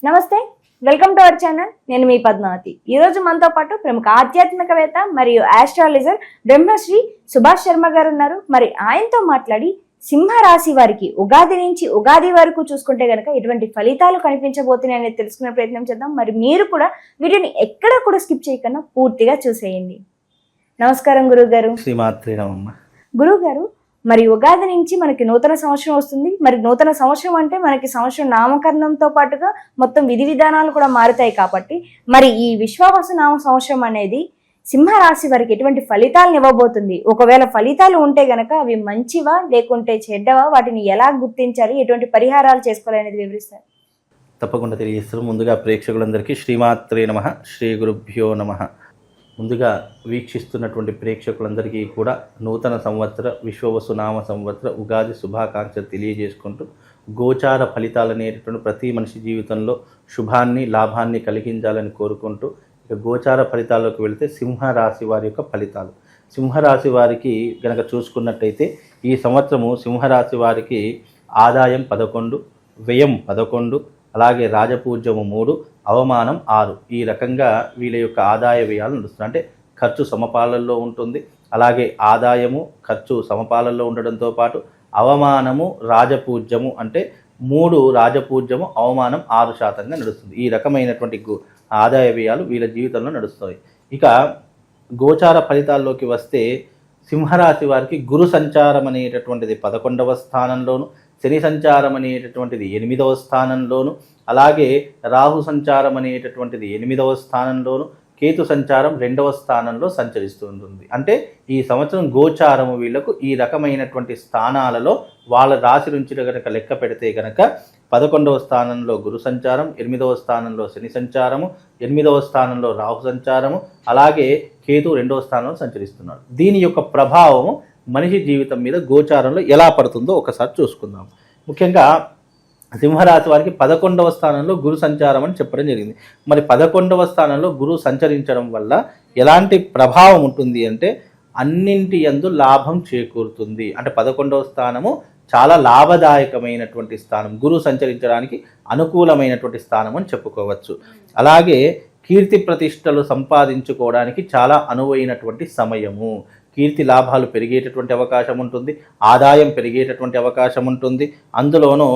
నమస్తే, welcome to our channel. నేను మీ పద్మావతి. ఈ రోజు మనతో పాటు ప్రముఖ ఆధ్యాత్మికవేత్త మరియు ఆస్ట్రాలజర్ బ్రహ్మశ్రీ సుభాష్ శర్మ గారు ఉన్నారు. మరి ఆయనతో మాట్లాడి సింహరాశి వారికి ఉగాది నుంచి ఉగాది వరకు చూసుకుంటే గనక ఎటువంటి ఫలితాలు కనిపించబోతున్నాయని తెలుసుకునే ప్రయత్నం చేద్దాం. మరి మీరు కూడా వీడియోని ఎక్కడ కూడా స్కిప్ చేయకుండా పూర్తిగా చూసేయండి. నమస్కారం గురువు గారు. శ్రీమాత్రే నమః. గురువు గారు, మరి ఉగాది నుంచి మనకి నూతన సంవత్సరం వస్తుంది. మరి నూతన సంవత్సరం అంటే మనకి సంవత్సరం నామకరణంతో పాటుగా మొత్తం విధి విధానాలు కూడా మారుతాయి. కాబట్టి మరి ఈ విశ్వావసు నామ సంవత్సరం అనేది సింహరాశి వారికి ఎటువంటి ఫలితాలను ఇవ్వబోతుంది? ఒకవేళ ఫలితాలు ఉంటే గనక అవి మంచివా లేకుంటే చెడ్డవా? వాటిని ఎలా గుర్తించాలి, ఎటువంటి పరిహారాలు చేసుకోవాలి అనేది వివరిస్తారు. తప్పకుండా తెలియజేస్తారు. ముందుగా ప్రేక్షకులందరికీ శ్రీమాత్రే నమః, శ్రీ గురుభ్యో నమః. ముందుగా వీక్షిస్తున్నటువంటి ప్రేక్షకులందరికీ కూడా నూతన సంవత్సర విశ్వవసు నామ సంవత్సర ఉగాది శుభాకాంక్షలు తెలియజేసుకుంటూ, గోచార ఫలితాలు అనేటటువంటి ప్రతి మనిషి జీవితంలో శుభాన్ని లాభాన్ని కలిగించాలని కోరుకుంటూ, ఇక గోచార ఫలితాల్లోకి వెళితే సింహరాశి వారి యొక్క ఫలితాలు. సింహరాశి వారికి గనక చూసుకున్నట్టయితే ఈ సంవత్సరము సింహరాశి వారికి ఆదాయం 11, వ్యయం 11, అలాగే రాజపూజ్యము 3, అవమానం 6. ఈ రకంగా వీళ్ళ యొక్క ఆదాయ వ్యయాలు నడుస్తుంది. అంటే ఖర్చు సమపాలల్లో ఉంటుంది. అలాగే ఆదాయము ఖర్చు సమపాలల్లో ఉండడంతో పాటు అవమానము రాజపూజ్యము అంటే 3 రాజపూజ్యము, అవమానం 6% నడుస్తుంది. ఈ రకమైనటువంటి ఆదాయ వ్యయాలు వీళ్ళ జీవితంలో నడుస్తాయి. ఇక గోచార ఫలితాల్లోకి వస్తే సింహరాశి వారికి గురు సంచారం అనేటటువంటిది 11వ స్థానంలోను, శని సంచారం అనేటటువంటిది 8వ స్థానంలోను, అలాగే రాహు సంచారం అనేటటువంటిది 8వ స్థానంలోను, కేతు సంచారం 2వ స్థానంలో సంచరిస్తూ ఉంటుంది. అంటే ఈ సంవత్సరం గోచారము వీళ్లకు ఈ రకమైనటువంటి స్థానాలలో వాళ్ళ రాశి నుంచి కనుక లెక్క పెడితే కనుక 11వ స్థానంలో గురు సంచారం, 8వ స్థానంలో శని సంచారము, 8వ స్థానంలో రాహు సంచారము, అలాగే కేతు 2వ స్థానంలో సంచరిస్తున్నాడు. దీని యొక్క ప్రభావము మనిషి జీవితం మీద గోచారంలో ఎలా పడుతుందో ఒకసారి చూసుకుందాం. ముఖ్యంగా సింహరాశి వారికి 11వ స్థానంలో గురు సంచారం అని చెప్పడం జరిగింది. మరి 11వ స్థానంలో గురువు సంచరించడం వల్ల ఎలాంటి ప్రభావం ఉంటుంది అంటే అన్నింటి యందు లాభం చేకూరుతుంది. అంటే 11వ స్థానము చాలా లాభదాయకమైనటువంటి స్థానం, గురువు సంచరించడానికి అనుకూలమైనటువంటి స్థానం అని చెప్పుకోవచ్చు. అలాగే కీర్తి ప్రతిష్టలు సంపాదించుకోవడానికి చాలా అనువైనటువంటి సమయము. కీర్తి లాభాలు పెరిగేటటువంటి అవకాశం ఉంటుంది, ఆదాయం పెరిగేటటువంటి అవకాశం ఉంటుంది. అందులోనూ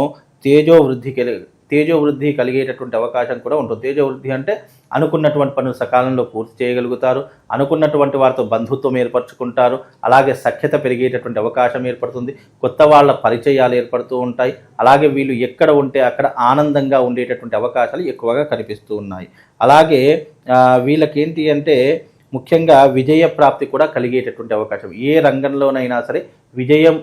తేజోవృద్ధి కలిగేటటువంటి అవకాశం కూడా ఉంటుంది. తేజోవృద్ధి అంటే అనుకున్నటువంటి పనులు సకాలంలో పూర్తి చేయగలుగుతారు, అనుకున్నటువంటి వారితో బంధుత్వం ఏర్పరచుకుంటారు, అలాగే సఖ్యత పెరిగేటటువంటి అవకాశం ఏర్పడుతుంది, కొత్త వాళ్ళ పరిచయాలు ఏర్పడుతూ ఉంటాయి. అలాగే వీళ్ళు ఎక్కడ ఉంటే అక్కడ ఆనందంగా ఉండేటటువంటి అవకాశాలు ఎక్కువగా కనిపిస్తూ ఉన్నాయి. అలాగే వీళ్ళకేంటి అంటే ముఖ్యంగా విజయ ప్రాప్తి కూడా కలిగేటటువంటి అవకాశం, ఏ రంగంలోనైనా సరే విజయం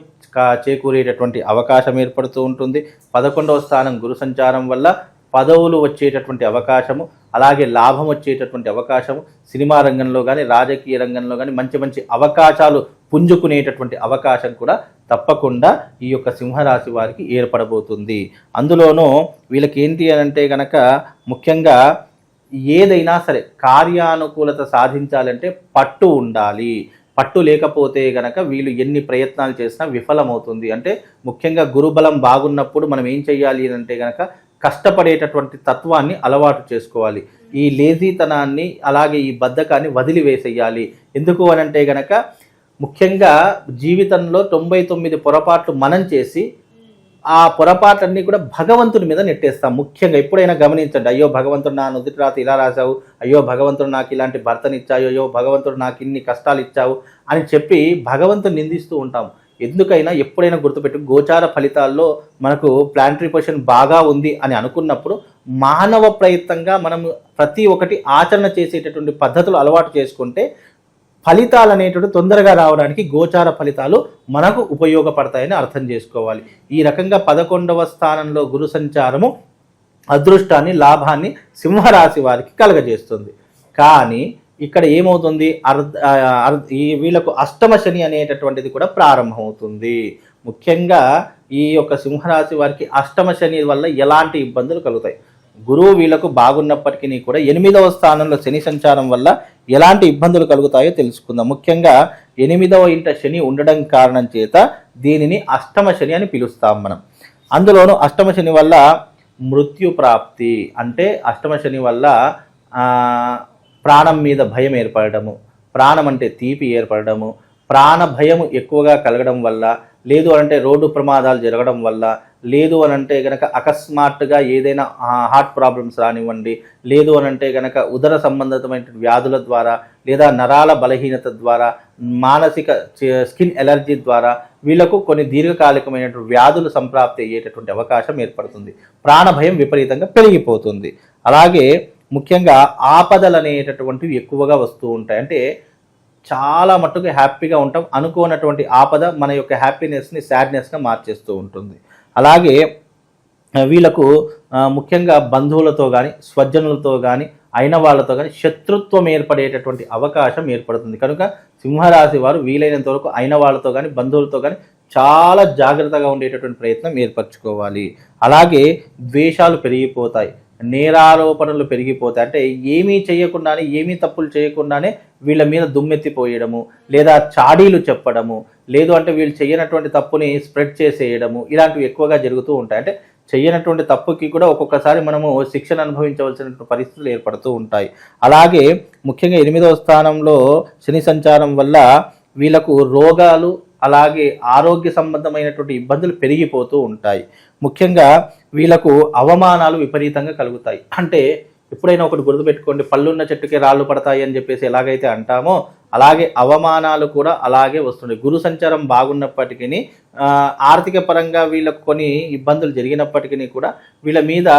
చేకూరేటటువంటి అవకాశం ఏర్పడుతూ ఉంటుంది. 11వ స్థానం గురు సంచారం వల్ల పదవులు వచ్చేటటువంటి అవకాశము, అలాగే లాభం వచ్చేటటువంటి అవకాశము, సినిమా రంగంలో కానీ రాజకీయ రంగంలో కానీ మంచి మంచి అవకాశాలు పుంజుకునేటటువంటి అవకాశం కూడా తప్పకుండా ఈ యొక్క సింహరాశి వారికి ఏర్పడబోతుంది. అందులోనూ వీళ్ళకి ఏంటి అని అంటే కనుక ముఖ్యంగా ఏదైనా సరే కార్యానుకూలత సాధించాలంటే పట్టు ఉండాలి. పట్టు లేకపోతే గనక వీళ్ళు ఎన్ని ప్రయత్నాలు చేసినా విఫలమవుతుంది. అంటే ముఖ్యంగా గురుబలం బాగున్నప్పుడు మనం ఏం చెయ్యాలి అంటే గనక కష్టపడేటటువంటి తత్వాన్ని అలవాటు చేసుకోవాలి. ఈ లేజీతనాన్ని అలాగే ఈ బద్ధకాన్ని వదిలివేసేయాలి. ఎందుకు అనంటే గనక ముఖ్యంగా జీవితంలో 99 పొరపాట్లు మనం చేసి ఆ పొరపాట్లన్నీ కూడా భగవంతుడి మీద నెట్టేస్తాం. ముఖ్యంగా ఎప్పుడైనా గమనించండి, అయ్యో భగవంతుడు నా నుదుటి రాత ఇలా రాశావు, అయ్యో భగవంతుడు నాకు ఇలాంటి భర్తనిచ్చావు, అయ్యో భగవంతుడు నాకు ఇన్ని కష్టాలు ఇచ్చావు అని చెప్పి భగవంతుని నిందిస్తూ ఉంటాం. ఎందుకైనా ఎప్పుడైనా గుర్తుపెట్టు, గోచార ఫలితాల్లో మనకు ప్లానటరీ పొజిషన్ బాగా ఉంది అని అనుకున్నప్పుడు మానవ ప్రయత్నంగా మనం ప్రతి ఒక్కటి ఆచరణ చేసేటటువంటి పద్ధతులు అలవాటు చేసుకుంటే ఫలితాలు అనేటువంటి తొందరగా రావడానికి గోచార ఫలితాలు మనకు ఉపయోగపడతాయని అర్థం చేసుకోవాలి. ఈ రకంగా 11వ స్థానంలో గురు సంచారము అదృష్టాన్ని లాభాన్ని సింహరాశి వారికి కలగజేస్తుంది. కానీ ఇక్కడ ఏమవుతుంది, వీళ్ళకు అష్టమ శని అనేటటువంటిది కూడా ప్రారంభమవుతుంది. ముఖ్యంగా ఈ యొక్క సింహరాశి వారికి అష్టమ శని వల్ల ఎలాంటి ఇబ్బందులు కలుగుతాయి? గురువు వీళ్లకు బాగున్నప్పటికీ కూడా 8వ స్థానంలో శని సంచారం వల్ల ఎలాంటి ఇబ్బందులు కలుగుతాయో తెలుసుకుందాం. ముఖ్యంగా 8వ ఇంట శని ఉండడం కారణం చేత దీనిని అష్టమ శని అని పిలుస్తాం మనం. అందులోనూ అష్టమ శని వల్ల మృత్యు ప్రాప్తి, అంటే అష్టమ శని వల్ల ప్రాణం మీద భయం ఏర్పడము, ప్రాణం అంటే తీపి ఏర్పడము, ప్రాణ భయము ఎక్కువగా కలగడం వల్ల, లేదు అనంటే రోడ్డు ప్రమాదాలు జరగడం వల్ల, లేదు అనంటే గనక అకస్మాత్తుగా ఏదైనా హార్ట్ ప్రాబ్లమ్స్ రానివ్వండి, లేదు అనంటే గనక ఉదర సంబంధితమైన వ్యాధుల ద్వారా, లేదా నరాల బలహీనత ద్వారా, మానసిక స్కిన్ ఎలర్జీ ద్వారా వీళ్ళకు కొన్ని దీర్ఘకాలికమైనటువంటి వ్యాధులు సంప్రాప్తి అయ్యేటటువంటి అవకాశం ఏర్పడుతుంది. ప్రాణభయం విపరీతంగా పెరిగిపోతుంది. అలాగే ముఖ్యంగా ఆపదలు అనేటటువంటివి ఎక్కువగా వస్తూ ఉంటాయి. అంటే చాలా మట్టుకు హ్యాపీగా ఉంటాం, అనుకోనటువంటి ఆపద మన యొక్క హ్యాపీనెస్ని సాడ్నెస్గా మార్చేస్తూ ఉంటుంది. అలాగే వీళ్ళకు ముఖ్యంగా బంధువులతో కానీ, స్వజనులతో కానీ, అయిన వాళ్ళతో కానీ శత్రుత్వం ఏర్పడేటటువంటి అవకాశం ఏర్పడుతుంది. కనుక సింహరాశి వారు వీలైనంత వరకు అయిన వాళ్ళతో కానీ, బంధువులతో కానీ చాలా జాగ్రత్తగా ఉండేటటువంటి ప్రయత్నం ఏర్పరచుకోవాలి. అలాగే ద్వేషాలు పెరిగిపోతాయి, నేరారోపణలు పెరిగిపోతాయి. అంటే ఏమీ చేయకుండానే, ఏమీ తప్పులు చేయకుండానే వీళ్ళ మీద దుమ్మెత్తిపోయడము, లేదా చాడీలు చెప్పడము, లేదు అంటే వీళ్ళు చేయనటువంటి తప్పుని స్ప్రెడ్ చేసేయడము, ఇలాంటివి ఎక్కువగా జరుగుతూ ఉంటాయి. అంటే చేయనటువంటి తప్పుకి కూడా ఒక్కొక్కసారి మనము శిక్షణ అనుభవించవలసిన పరిస్థితులు ఏర్పడుతూ ఉంటాయి. అలాగే ముఖ్యంగా 8వ స్థానంలో శని సంచారం వల్ల వీళ్ళకు రోగాలు, అలాగే ఆరోగ్య సంబంధమైనటువంటి ఇబ్బందులు పెరిగిపోతూ ఉంటాయి. ముఖ్యంగా వీళ్ళకు అవమానాలు విపరీతంగా కలుగుతాయి. అంటే ఎప్పుడైనా ఒకటి గుర్తుపెట్టుకోండి, పళ్ళున్న చెట్టుకే రాళ్ళు పడతాయి అని చెప్పేసి ఎలాగైతే అంటామో అలాగే అవమానాలు కూడా అలాగే వస్తుంటాయి. గురు సంచారం బాగున్నప్పటికీ ఆర్థిక పరంగా వీళ్ళకు కొన్ని ఇబ్బందులు జరిగినప్పటికీ కూడా వీళ్ళ మీద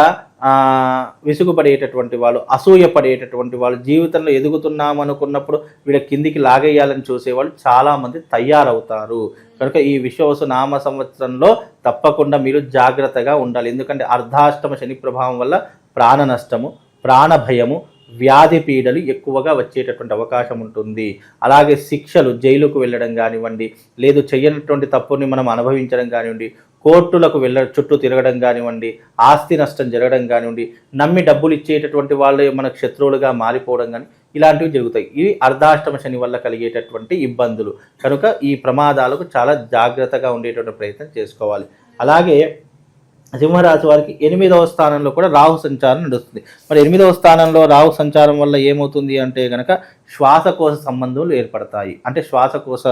విసుగుపడేటటువంటి వాళ్ళు, అసూయపడేటటువంటి వాళ్ళు, జీవితంలో ఎదుగుతున్నాం అనుకున్నప్పుడు వీళ్ళ కిందికి లాగేయాలని చూసేవాళ్ళు చాలామంది తయారవుతారు. కనుక ఈ విశ్వావసు నామ సంవత్సరంలో తప్పకుండా మీరు జాగ్రత్తగా ఉండాలి. ఎందుకంటే అర్ధాష్టమ శని ప్రభావం వల్ల ప్రాణ నష్టము, ప్రాణ భయము, వ్యాధి పీడలు ఎక్కువగా వచ్చేటటువంటి అవకాశం ఉంటుంది. అలాగే శిక్షలు, జైలుకు వెళ్ళడం కానివ్వండి, లేదు చేయనటువంటి తప్పుని మనం అనుభవించడం కానివ్వండి, కోర్టులకు చుట్టూ తిరగడం కానివ్వండి, ఆస్తి నష్టం జరగడం కానివ్వండి, నమ్మి డబ్బులు ఇచ్చేటటువంటి వాళ్ళే మనకు శత్రువులుగా మారిపోవడం కానీ ఇలాంటివి జరుగుతాయి. ఇవి అర్ధాష్టమ శని వల్ల కలిగేటటువంటి ఇబ్బందులు. కనుక ఈ ప్రమాదాలకు చాలా జాగ్రత్తగా ఉండేటువంటి ప్రయత్నం చేసుకోవాలి. అలాగే సింహరాశి వారికి 8వ స్థానంలో కూడా రాహు సంచారం నడుస్తుంది. మరి 8వ స్థానంలో రాహు సంచారం వల్ల ఏమవుతుంది అంటే కనుక శ్వాసకోశ సంబంధాలు ఏర్పడతాయి, అంటే శ్వాసకోశ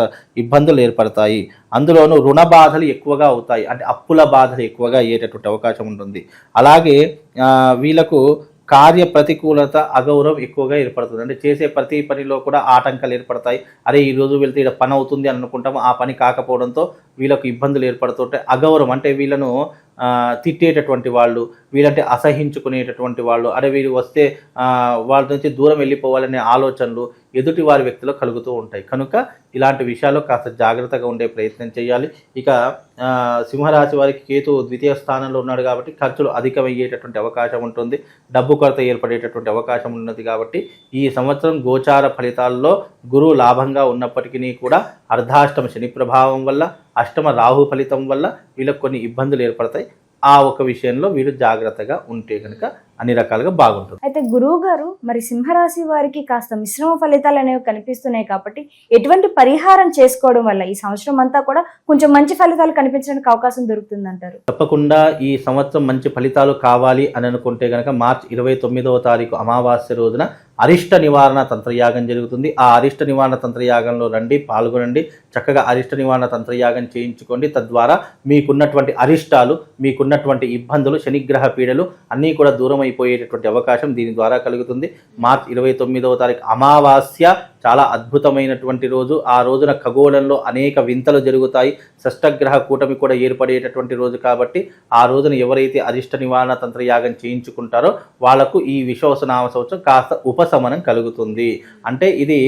ఇబ్బందులు ఏర్పడతాయి. అందులోనూ రుణ బాధలు ఎక్కువగా అవుతాయి, అంటే అప్పుల బాధలు ఎక్కువగా అయ్యేటటువంటి అవకాశం ఉంటుంది. అలాగే వీళ్ళకు కార్య ప్రతికూలత, అగౌరవం ఎక్కువగా ఏర్పడుతుంది. అంటే చేసే ప్రతి పనిలో కూడా ఆటంకాలు ఏర్పడతాయి. అరే ఈరోజు వెళ్తే ఇక్కడ పని అవుతుంది అని అనుకుంటాము, ఆ పని కాకపోవడంతో వీళ్ళకు ఇబ్బందులు ఏర్పడుతుంటాయి. అగౌరవం అంటే వీళ్ళను తిట్టేటటువంటి వాళ్ళు, వీళ్ళంటే అసహించుకునేటటువంటి వాళ్ళు, అరే వీరు వస్తే వాళ్ళ నుంచి దూరం వెళ్ళిపోవాలనే ఆలోచనలు ఎదుటి వారి వ్యక్తిలో కలుగుతూ ఉంటాయి. కనుక ఇలాంటి విషయాల్లో కాస్త జాగ్రత్తగా ఉండే ప్రయత్నం చేయాలి. ఇక సింహరాశి వారికి కేతు 2వ స్థానంలో ఉన్నాడు కాబట్టి ఖర్చులు అధికమయ్యేటటువంటి అవకాశం ఉంటుంది, డబ్బు కొరత ఏర్పడేటటువంటి అవకాశం ఉన్నది. కాబట్టి ఈ సంవత్సరం గోచార ఫలితాల్లో గురువు లాభంగా ఉన్నప్పటికీ కూడా అర్ధాష్టమ శని ప్రభావం వల్ల, అష్టమ రాహు ఫలితం వల్ల వీళ్ళకి కొన్ని ఇబ్బందులు ఏర్పడతాయి. ఆ ఒక విషయంలో వీరు జాగ్రత్తగా ఉంటే కనుక అన్ని రకాలుగా బాగుంటుంది. అయితే గురువు గారు మరి సింహరాశి వారికి కాస్త మిశ్రమ ఫలితాలు అనేవి కనిపిస్తున్నాయి కాబట్టి ఎటువంటి పరిహారం చేసుకోవడం వల్ల ఈ సంవత్సరం అంతా కూడా కొంచెం మంచి ఫలితాలు కనిపించడానికి అవకాశం దొరుకుతుంది అంటారు? తప్పకుండా ఈ సంవత్సరం మంచి ఫలితాలు కావాలి అని అనుకుంటే కనుక మార్చి 29వ తారీఖు అమావాస్య రోజున అరిష్ట నివారణ తంత్రయాగం జరుగుతుంది. ఆ అరిష్ట నివారణ తంత్రయాగంలో రండి, పాల్గొనండి. చక్కగా అరిష్ట నివారణ తంత్రయాగం చేయించుకోండి. తద్వారా మీకున్నటువంటి అరిష్టాలు, మీకున్నటువంటి ఇబ్బందులు, శనిగ్రహ పీడలు అన్నీ కూడా దూరం అయిపోయేటటువంటి అవకాశం దీని ద్వారా కలుగుతుంది. మార్చి 29వ తారీఖు అమావాస్య చాలా అద్భుతమైనటువంటి రోజు. ఆ రోజున ఖగోళంలో అనేక వింతలు జరుగుతాయి. షష్టగ్రహ కూటమి కూడా ఏర్పడేటటువంటి రోజు కాబట్టి ఆ రోజున ఎవరైతే అరిష్ట నివారణ తంత్రయాగం చేయించుకుంటారో వాళ్లకు ఈ విశ్వావసునామ సంవత్సరం కాస్త ఉపశమనం కలుగుతుంది. అంటే ఇది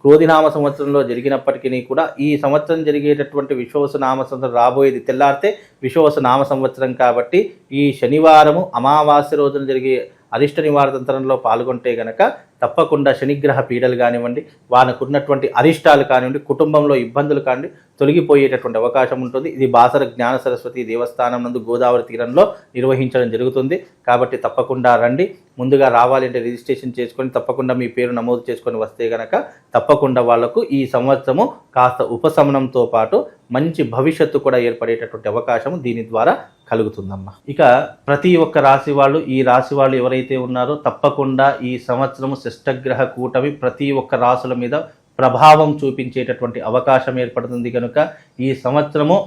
క్రోధినామ సంవత్సరంలో జరిగినప్పటికీ కూడా ఈ సంవత్సరం జరిగేటటువంటి విశ్వావసునామ సంవత్సరం రాబోయేది తెల్లారితే విశ్వావసునామ సంవత్సరం కాబట్టి ఈ శనివారము అమావాస్య రోజున జరిగే అరిష్ట నివారణ తంత్రంలో పాల్గొంటే గనక తప్పకుండా శనిగ్రహ పీడలు కానివ్వండి, వానకున్నటువంటి అరిష్టాలు కానివ్వండి, కుటుంబంలో ఇబ్బందులు కానివ్వండి తొలగిపోయేటటువంటి అవకాశం ఉంటుంది. ఇది బాసర జ్ఞాన సరస్వతి దేవస్థానం నందు గోదావరి తీరంలో నిర్వహించడం జరుగుతుంది. కాబట్టి తప్పకుండా రండి. ముందుగా రావాలంటే రిజిస్ట్రేషన్ చేసుకొని తప్పకుండా మీ పేరు నమోదు చేసుకొని వస్తే గనక తప్పకుండా వాళ్లకు ఈ సంవత్సరము కాస్త ఉపశమనంతో పాటు మంచి భవిష్యత్తు కూడా ఏర్పడేటటువంటి అవకాశం దీని ద్వారా కలుగుతుందమ్మా. ఇక ప్రతి ఒక్క రాశి వాళ్ళు, ఈ రాశి వాళ్ళు ఎవరైతే ఉన్నారో తప్పకుండా ఈ సంవత్సరము శిష్టగ్రహ కూటమి ప్రతి ఒక్క రాశుల మీద ప్రభావం చూపించేటటువంటి అవకాశం ఏర్పడుతుంది. కనుక ఈ సంవత్సరము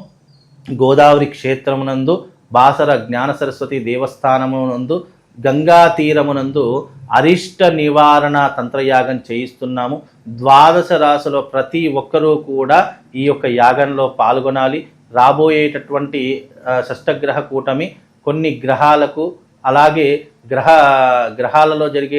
గోదావరి క్షేత్రమునందు బాసర జ్ఞాన సరస్వతి దేవస్థానమునందు గంగా తీరమునందు అరిష్ట నివారణ తంత్రయాగం చేయిస్తున్నాము. 12 రాశుల ప్రతి ఒక్కరూ కూడా ఈ యొక్క యాగంలో పాల్గొనాలి. రాబోయేటటువంటి షష్టగ్రహ కూటమి కొన్ని గ్రహాలకు, అలాగే గ్రహాలలో జరిగే